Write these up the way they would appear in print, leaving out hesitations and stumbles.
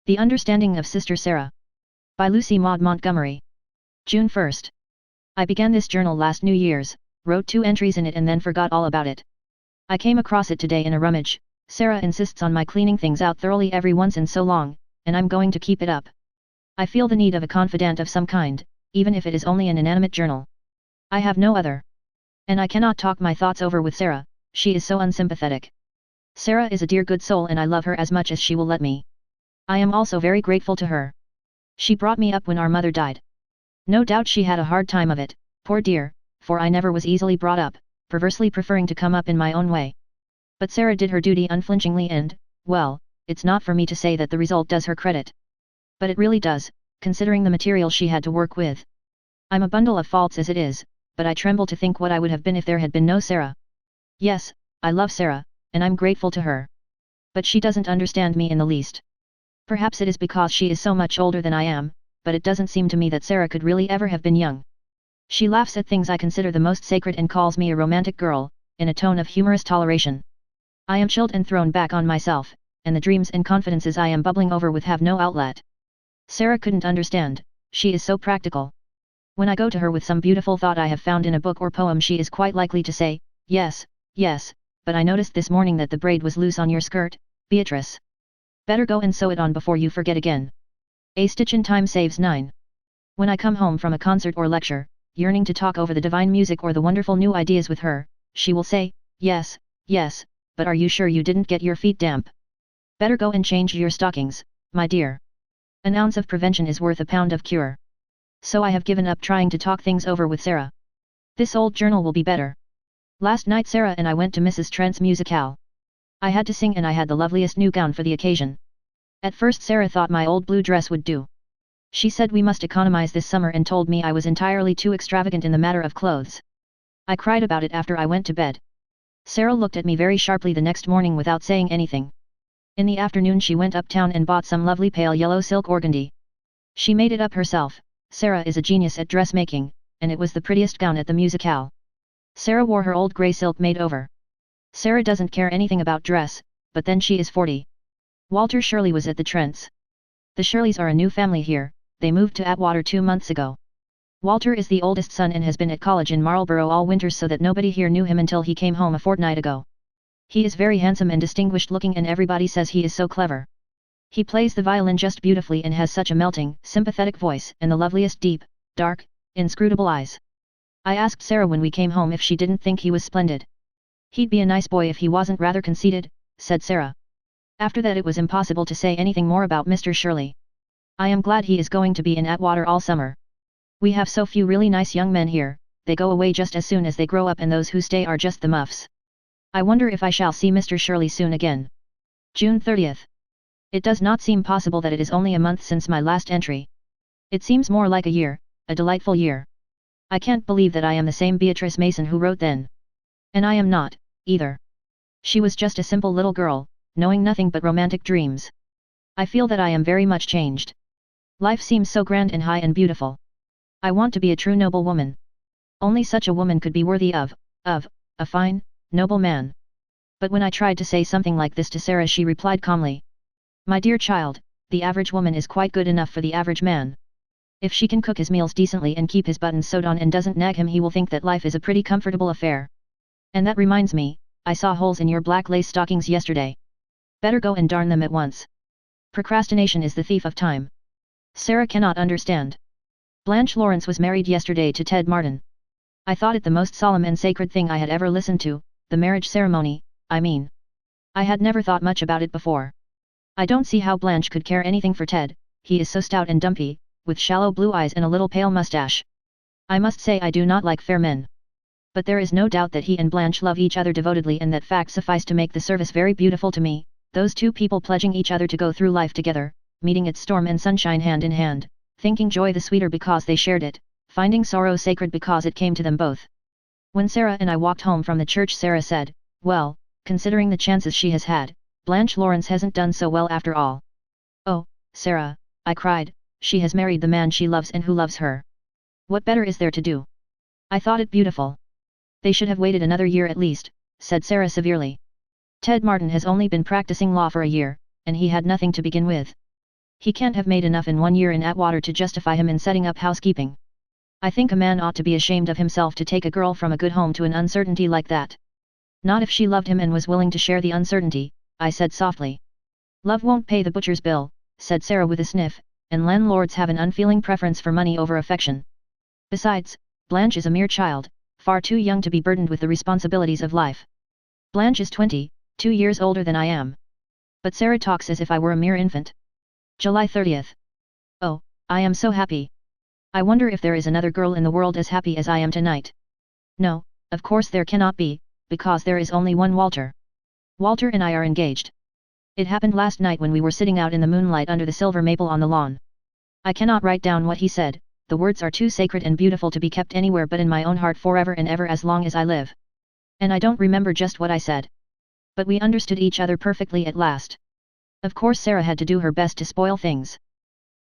The Understanding of Sister Sara. By Lucy Maud Montgomery. June 1st. I began this journal last New Year's, wrote 2 entries in it and then forgot all about it. I came across it today in a rummage. Sara insists on my cleaning things out thoroughly every once in so long, and I'm going to keep it up. I feel the need of a confidant of some kind, even if it is only an inanimate journal. I have no other. And I cannot talk my thoughts over with Sara, she is so unsympathetic. Sara is a dear good soul and I love her as much as she will let me. I am also very grateful to her. She brought me up when our mother died. No doubt she had a hard time of it, poor dear, for I never was easily brought up, perversely preferring to come up in my own way. But Sara did her duty unflinchingly and, well, it's not for me to say that the result does her credit. But it really does, considering the material she had to work with. I'm a bundle of faults as it is, but I tremble to think what I would have been if there had been no Sara. Yes, I love Sara, and I'm grateful to her. But she doesn't understand me in the least. Perhaps it is because she is so much older than I am, but it doesn't seem to me that Sara could really ever have been young. She laughs at things I consider the most sacred and calls me a romantic girl, in a tone of humorous toleration. I am chilled and thrown back on myself, and the dreams and confidences I am bubbling over with have no outlet. Sara couldn't understand, she is so practical. When I go to her with some beautiful thought I have found in a book or poem she is quite likely to say, yes, yes, but I noticed this morning that the braid was loose on your skirt, Beatrice. Better go and sew it on before you forget again. A stitch in time saves 9. When I come home from a concert or lecture, yearning to talk over the divine music or the wonderful new ideas with her, she will say, yes, yes, but are you sure you didn't get your feet damp? Better go and change your stockings, my dear. An ounce of prevention is worth a pound of cure. So I have given up trying to talk things over with Sara. This old journal will be better. Last night Sara and I went to Mrs. Trent's musicale. I had to sing and I had the loveliest new gown for the occasion. At first Sara thought my old blue dress would do. She said we must economize this summer and told me I was entirely too extravagant in the matter of clothes. I cried about it after I went to bed. Sara looked at me very sharply the next morning without saying anything. In the afternoon she went uptown and bought some lovely pale yellow silk organdy. She made it up herself. Sara is a genius at dressmaking, and it was the prettiest gown at the musicale. Sara wore her old grey silk made over. Sara doesn't care anything about dress, but then she is 40. Walter Shirley was at the Trents. The Shirleys are a new family here, they moved to Atwater 2 months ago. Walter is the oldest son and has been at college in Marlborough all winter so that nobody here knew him until he came home a fortnight ago. He is very handsome and distinguished looking and everybody says he is so clever. He plays the violin just beautifully and has such a melting, sympathetic voice and the loveliest deep, dark, inscrutable eyes. I asked Sara when we came home if she didn't think he was splendid. He'd be a nice boy if he wasn't rather conceited, said Sara. After that it was impossible to say anything more about Mr. Shirley. I am glad he is going to be in Atwater all summer. We have so few really nice young men here, they go away just as soon as they grow up and those who stay are just the muffs. I wonder if I shall see Mr. Shirley soon again. June 30th. It does not seem possible that it is only a month since my last entry. It seems more like a year, a delightful year. I can't believe that I am the same Beatrice Mason who wrote then. And I am not, either. She was just a simple little girl, knowing nothing but romantic dreams. I feel that I am very much changed. Life seems so grand and high and beautiful. I want to be a true noble woman. Only such a woman could be worthy of, a fine, noble man. But when I tried to say something like this to Sara she replied calmly. My dear child, the average woman is quite good enough for the average man. If she can cook his meals decently and keep his buttons sewed on and doesn't nag him he will think that life is a pretty comfortable affair. And that reminds me, I saw holes in your black lace stockings yesterday. Better go and darn them at once. Procrastination is the thief of time. Sara cannot understand. Blanche Lawrence was married yesterday to Ted Martin. I thought it the most solemn and sacred thing I had ever listened to, the marriage ceremony, I mean. I had never thought much about it before. I don't see how Blanche could care anything for Ted, he is so stout and dumpy, with shallow blue eyes and a little pale mustache. I must say I do not like fair men. But there is no doubt that he and Blanche love each other devotedly and that fact sufficed to make the service very beautiful to me, those two people pledging each other to go through life together, meeting its storm and sunshine hand in hand, thinking joy the sweeter because they shared it, finding sorrow sacred because it came to them both. When Sara and I walked home from the church Sara said, well, considering the chances she has had, Blanche Lawrence hasn't done so well after all. Oh, Sara, I cried, she has married the man she loves and who loves her. What better is there to do? I thought it beautiful. They should have waited another year at least, said Sara severely. Ted Martin has only been practicing law for a year, and he had nothing to begin with. He can't have made enough in 1 year in Atwater to justify him in setting up housekeeping. I think a man ought to be ashamed of himself to take a girl from a good home to an uncertainty like that. Not if she loved him and was willing to share the uncertainty, I said softly. Love won't pay the butcher's bill, said Sara with a sniff, and landlords have an unfeeling preference for money over affection. Besides, Blanche is a mere child, far too young to be burdened with the responsibilities of life. Blanche is 20, 2 years older than I am. But Sara talks as if I were a mere infant. July 30th. Oh, I am so happy. I wonder if there is another girl in the world as happy as I am tonight. No, of course there cannot be, because there is only one Walter. Walter and I are engaged. It happened last night when we were sitting out in the moonlight under the silver maple on the lawn. I cannot write down what he said, the words are too sacred and beautiful to be kept anywhere but in my own heart forever and ever as long as I live. And I don't remember just what I said. But we understood each other perfectly at last. Of course Sara had to do her best to spoil things.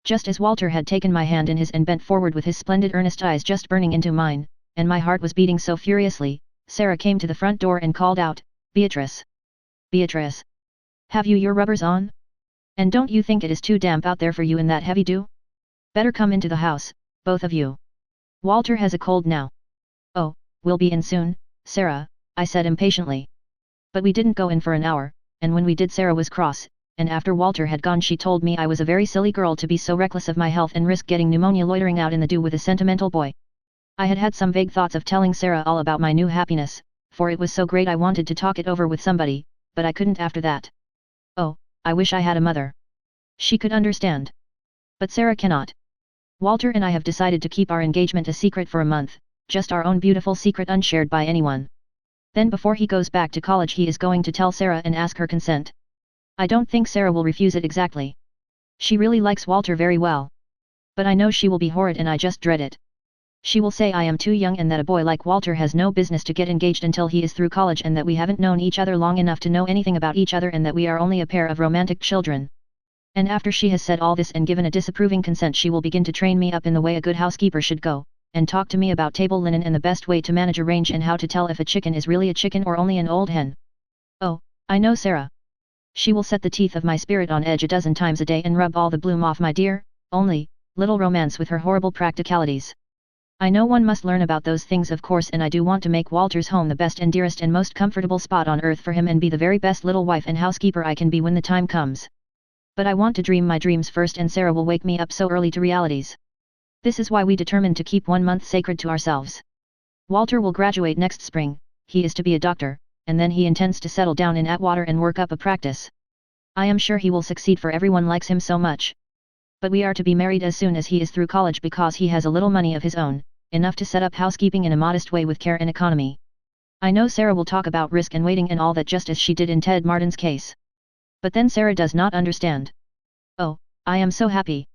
Just as Walter had taken my hand in his and bent forward with his splendid earnest eyes just burning into mine, and my heart was beating so furiously, Sara came to the front door and called out, Beatrice. Beatrice. Have you your rubbers on? And don't you think it is too damp out there for you in that heavy dew? Better come into the house, both of you. Walter has a cold now. Oh, we'll be in soon, Sara, I said impatiently. But we didn't go in for an hour, and when we did Sara was cross, and after Walter had gone she told me I was a very silly girl to be so reckless of my health and risk getting pneumonia loitering out in the dew with a sentimental boy. I had had some vague thoughts of telling Sara all about my new happiness, for it was so great I wanted to talk it over with somebody, but I couldn't after that. Oh, I wish I had a mother. She could understand. But Sara cannot. Walter and I have decided to keep our engagement a secret for a month, just our own beautiful secret unshared by anyone. Then before he goes back to college he is going to tell Sara and ask her consent. I don't think Sara will refuse it exactly. She really likes Walter very well. But I know she will be horrid and I just dread it. She will say I am too young and that a boy like Walter has no business to get engaged until he is through college and that we haven't known each other long enough to know anything about each other and that we are only a pair of romantic children. And after she has said all this and given a disapproving consent she will begin to train me up in the way a good housekeeper should go, and talk to me about table linen and the best way to manage a range and how to tell if a chicken is really a chicken or only an old hen. Oh, I know Sara. She will set the teeth of my spirit on edge a dozen times a day and rub all the bloom off my dear, only, little romance with her horrible practicalities. I know one must learn about those things of course and I do want to make Walter's home the best and dearest and most comfortable spot on earth for him and be the very best little wife and housekeeper I can be when the time comes. But I want to dream my dreams first and Sara will wake me up so early to realities. This is why we determined to keep 1 month sacred to ourselves. Walter will graduate next spring, he is to be a doctor, and then he intends to settle down in Atwater and work up a practice. I am sure he will succeed for everyone likes him so much. But we are to be married as soon as he is through college because he has a little money of his own, enough to set up housekeeping in a modest way with care and economy. I know Sara will talk about risk and waiting and all that just as she did in Ted Martin's case. But then Sara does not understand. Oh, I am so happy.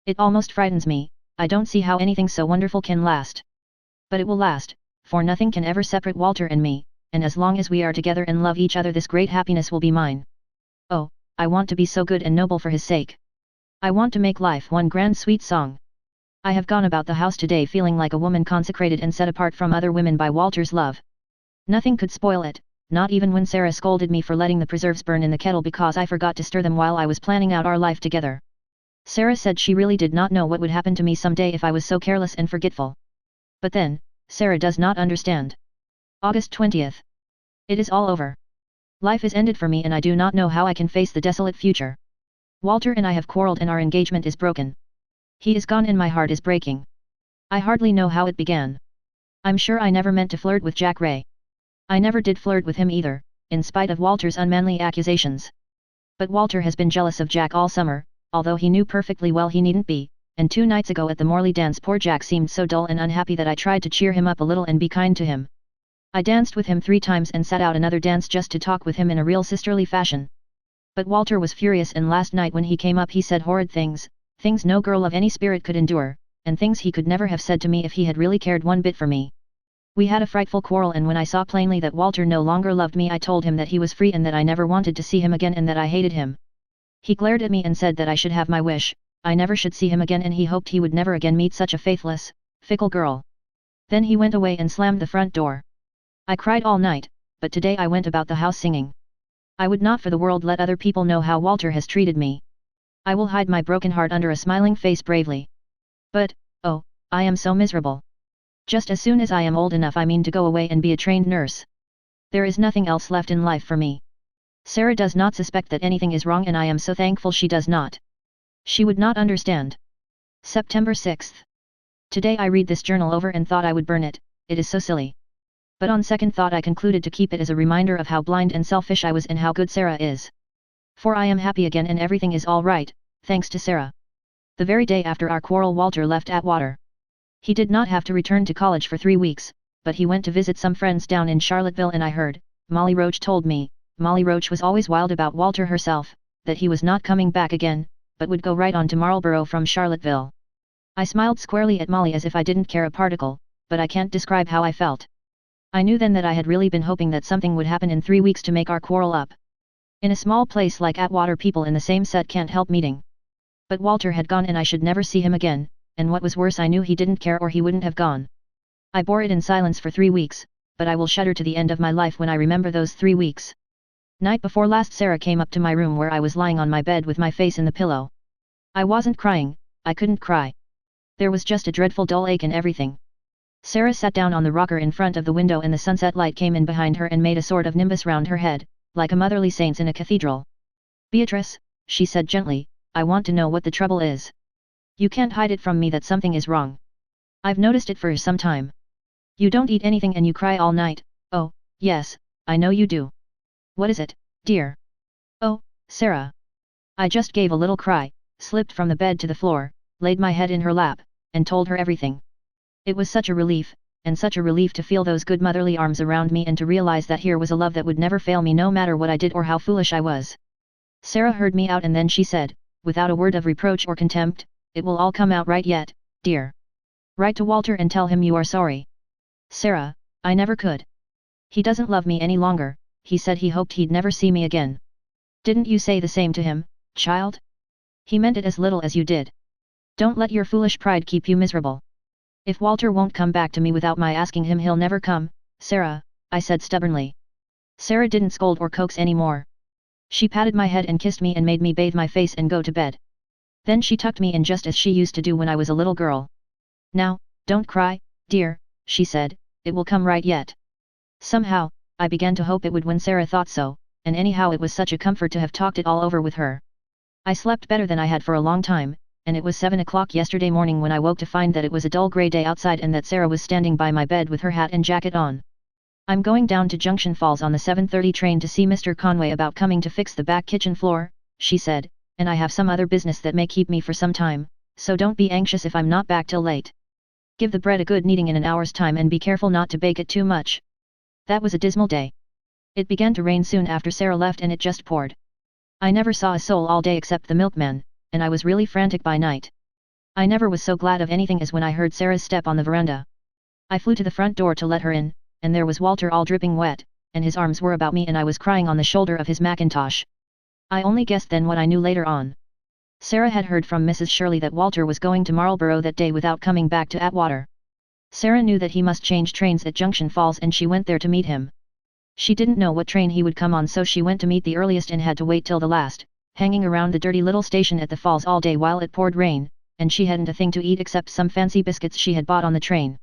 It almost frightens me, I don't see how anything so wonderful can last. But it will last, for nothing can ever separate Walter and me, and as long as we are together and love each other this great happiness will be mine. Oh, I want to be so good and noble for his sake. I want to make life one grand sweet song. I have gone about the house today feeling like a woman consecrated and set apart from other women by Walter's love. Nothing could spoil it, not even when Sara scolded me for letting the preserves burn in the kettle because I forgot to stir them while I was planning out our life together. Sara said she really did not know what would happen to me someday if I was so careless and forgetful. But then, Sara does not understand. August 20th. It is all over. Life is ended for me and I do not know how I can face the desolate future. Walter and I have quarreled and our engagement is broken. He is gone and my heart is breaking. I hardly know how it began. I'm sure I never meant to flirt with Jack Ray. I never did flirt with him either, in spite of Walter's unmanly accusations. But Walter has been jealous of Jack all summer, although he knew perfectly well he needn't be, and 2 nights ago at the Morley dance poor Jack seemed so dull and unhappy that I tried to cheer him up a little and be kind to him. I danced with him 3 times and sat out another dance just to talk with him in a real sisterly fashion. But Walter was furious and last night when he came up he said horrid things, things no girl of any spirit could endure, and things he could never have said to me if he had really cared one bit for me. We had a frightful quarrel and when I saw plainly that Walter no longer loved me I told him that he was free and that I never wanted to see him again and that I hated him. He glared at me and said that I should have my wish, I never should see him again and he hoped he would never again meet such a faithless, fickle girl. Then he went away and slammed the front door. I cried all night, but today I went about the house singing. I would not for the world let other people know how Walter has treated me. I will hide my broken heart under a smiling face bravely. But, oh, I am so miserable. Just as soon as I am old enough I mean to go away and be a trained nurse. There is nothing else left in life for me. Sara does not suspect that anything is wrong and I am so thankful she does not. She would not understand. September 6th. Today I read this journal over and thought I would burn it, it is so silly. But on second thought I concluded to keep it as a reminder of how blind and selfish I was and how good Sara is. For I am happy again and everything is all right, thanks to Sara. The very day after our quarrel Walter left Atwater. He did not have to return to college for 3 weeks, but he went to visit some friends down in Charlottesville and I heard, Molly Roach told me, Molly Roach was always wild about Walter herself, that he was not coming back again, but would go right on to Marlborough from Charlottesville. I smiled squarely at Molly as if I didn't care a particle, but I can't describe how I felt. I knew then that I had really been hoping that something would happen in 3 weeks to make our quarrel up. In a small place like Atwater people in the same set can't help meeting. But Walter had gone and I should never see him again, and what was worse I knew he didn't care or he wouldn't have gone. I bore it in silence for 3 weeks, but I will shudder to the end of my life when I remember those 3 weeks. Night before last Sara came up to my room where I was lying on my bed with my face in the pillow. I wasn't crying, I couldn't cry. There was just a dreadful dull ache in everything. Sara sat down on the rocker in front of the window and the sunset light came in behind her and made a sort of nimbus round her head, like a motherly saint in a cathedral. Beatrice, she said gently, I want to know what the trouble is. You can't hide it from me that something is wrong. I've noticed it for some time. You don't eat anything and you cry all night. Oh, yes, I know you do. What is it, dear? Oh, Sara. I just gave a little cry, slipped from the bed to the floor, laid my head in her lap, and told her everything. It was such a relief, and such a relief to feel those good motherly arms around me and to realize that here was a love that would never fail me no matter what I did or how foolish I was. Sara heard me out and then she said, without a word of reproach or contempt, it will all come out right yet, dear. Write to Walter and tell him you are sorry. Sara, I never could. He doesn't love me any longer, he said he hoped he'd never see me again. Didn't you say the same to him, child? He meant it as little as you did. Don't let your foolish pride keep you miserable. If Walter won't come back to me without my asking him he'll never come, Sara, I said stubbornly. Sara didn't scold or coax any more. She patted my head and kissed me and made me bathe my face and go to bed. Then she tucked me in just as she used to do when I was a little girl. Now, don't cry, dear, she said, it will come right yet. Somehow, I began to hope it would when Sara thought so, and anyhow it was such a comfort to have talked it all over with her. I slept better than I had for a long time, and it was 7 o'clock yesterday morning when I woke to find that it was a dull grey day outside and that Sara was standing by my bed with her hat and jacket on. I'm going down to Junction Falls on the 7:30 train to see Mr. Conway about coming to fix the back kitchen floor, she said, and I have some other business that may keep me for some time, so don't be anxious if I'm not back till late. Give the bread a good kneading in an hour's time and be careful not to bake it too much. That was a dismal day. It began to rain soon after Sara left and it just poured. I never saw a soul all day except the milkman, and I was really frantic by night. I never was so glad of anything as when I heard Sara's step on the veranda. I flew to the front door to let her in, and there was Walter all dripping wet, and his arms were about me and I was crying on the shoulder of his mackintosh. I only guessed then what I knew later on. Sara had heard from Mrs. Shirley that Walter was going to Marlborough that day without coming back to Atwater. Sara knew that he must change trains at Junction Falls and she went there to meet him. She didn't know what train he would come on so she went to meet the earliest and had to wait till the last, hanging around the dirty little station at the falls all day while it poured rain, and she hadn't a thing to eat except some fancy biscuits she had bought on the train.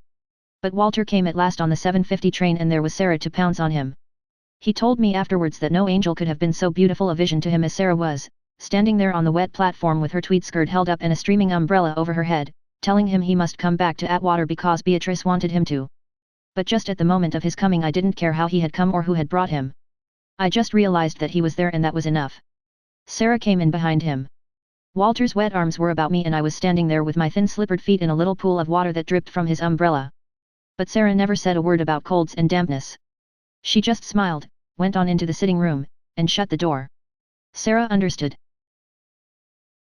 But Walter came at last on the 7:50 train and there was Sara to pounce on him. He told me afterwards that no angel could have been so beautiful a vision to him as Sara was, standing there on the wet platform with her tweed skirt held up and a streaming umbrella over her head, telling him he must come back to Atwater because Beatrice wanted him to. But just at the moment of his coming I didn't care how he had come or who had brought him. I just realized that he was there and that was enough. Sara came in behind him. Walter's wet arms were about me and I was standing there with my thin slippered feet in a little pool of water that dripped from his umbrella. But Sara never said a word about colds and dampness. She just smiled, went on into the sitting room, and shut the door. Sara understood.